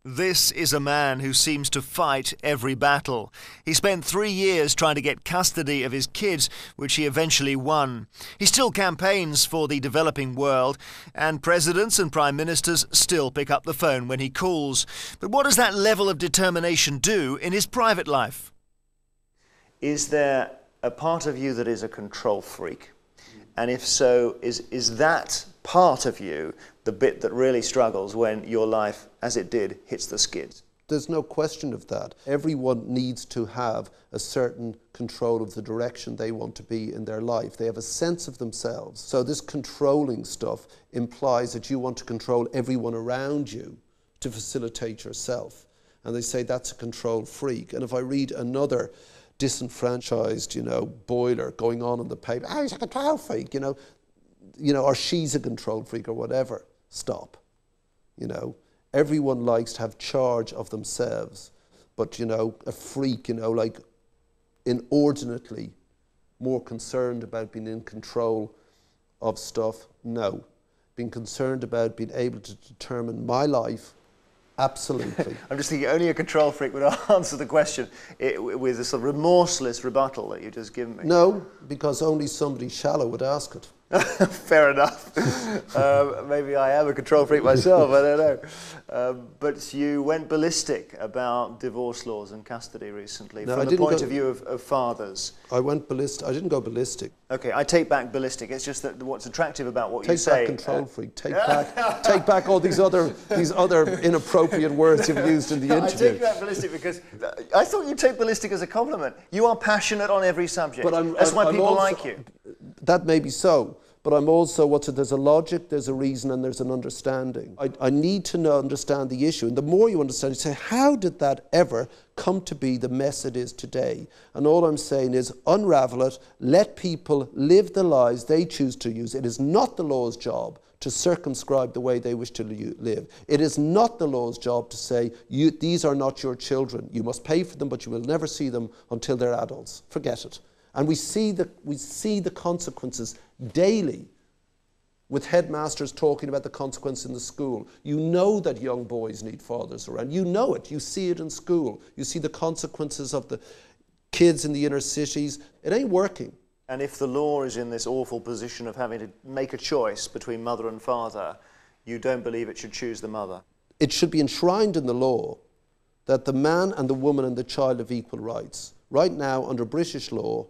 This is a man who seems to fight every battle. He spent 3 years trying to get custody of his kids, which he eventually won. He still campaigns for the developing world, and presidents and prime ministers still pick up the phone when he calls. But what does that level of determination do in his private life? Is there a part of you that is a control freak? And if so, is that part of you the bit that really struggles when your life, as it did, hits the skids? There's no question of that. Everyone needs to have a certain control of the direction they want to be in their life. They have a sense of themselves. So this controlling stuff implies that you want to control everyone around you to facilitate yourself. And they say that's a control freak. And if I read another disenfranchised, boiler going on in the paper, oh, he's a control freak, or she's a control freak or whatever. Stop. Everyone likes to have charge of themselves, but, a freak, like inordinately more concerned about being in control of stuff, no. Being concerned about being able to determine my life, absolutely. I'm just thinking only a control freak would answer the question with a sort of remorseless rebuttal that you've just given me. No, because only somebody shallow would ask it. Fair enough. Maybe I am a control freak myself, I don't know. But you went ballistic about divorce laws and custody recently, from the point of view of fathers. I went ballistic. I didn't go ballistic. Okay, I take back ballistic. It's just that what's attractive about what you say... Take back control freak. Take back all these other inappropriate words you've used in the interview. I take back ballistic because I thought you take ballistic as a compliment. You are passionate on every subject. That's why people like you. That may be so, but I'm also, there's a logic, there's a reason, and there's an understanding. I need to understand the issue, and the more you understand, you say, how did that ever come to be the mess it is today? And all I'm saying is, unravel it, let people live the lives they choose to use. It is not the law's job to circumscribe the way they wish to live. It is not the law's job to say, these are not your children. You must pay for them, but you will never see them until they're adults. Forget it. And we see the consequences daily with headmasters talking about the consequence in the school. You know that young boys need fathers around. You know it. You see it in school. You see the consequences of the kids in the inner cities. It ain't working. And if the law is in this awful position of having to make a choice between mother and father, you don't believe it should choose the mother? It should be enshrined in the law that the man and the woman and the child have equal rights. Right now, under British law,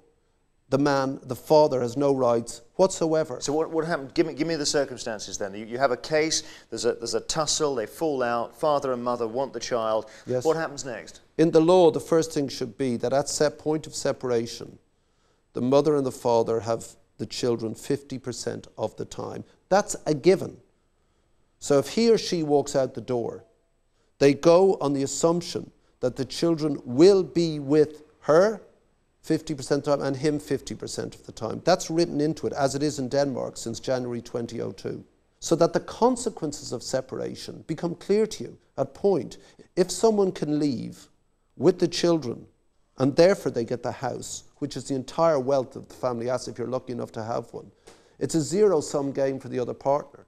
the father has no rights whatsoever. So what happened? Give me the circumstances then. You have a case, there's a tussle, they fall out, father and mother want the child. Yes. What happens next? In the law, the first thing should be that at set point of separation, the mother and the father have the children 50% of the time. That's a given. So if he or she walks out the door, they go on the assumption that the children will be with her 50% of the time and him 50% of the time. That's written into it, as it is in Denmark since January 2002. So that the consequences of separation become clear to you at point. If someone can leave with the children and therefore they get the house, which is the entire wealth of the family asset if you're lucky enough to have one, it's a zero-sum game for the other partner.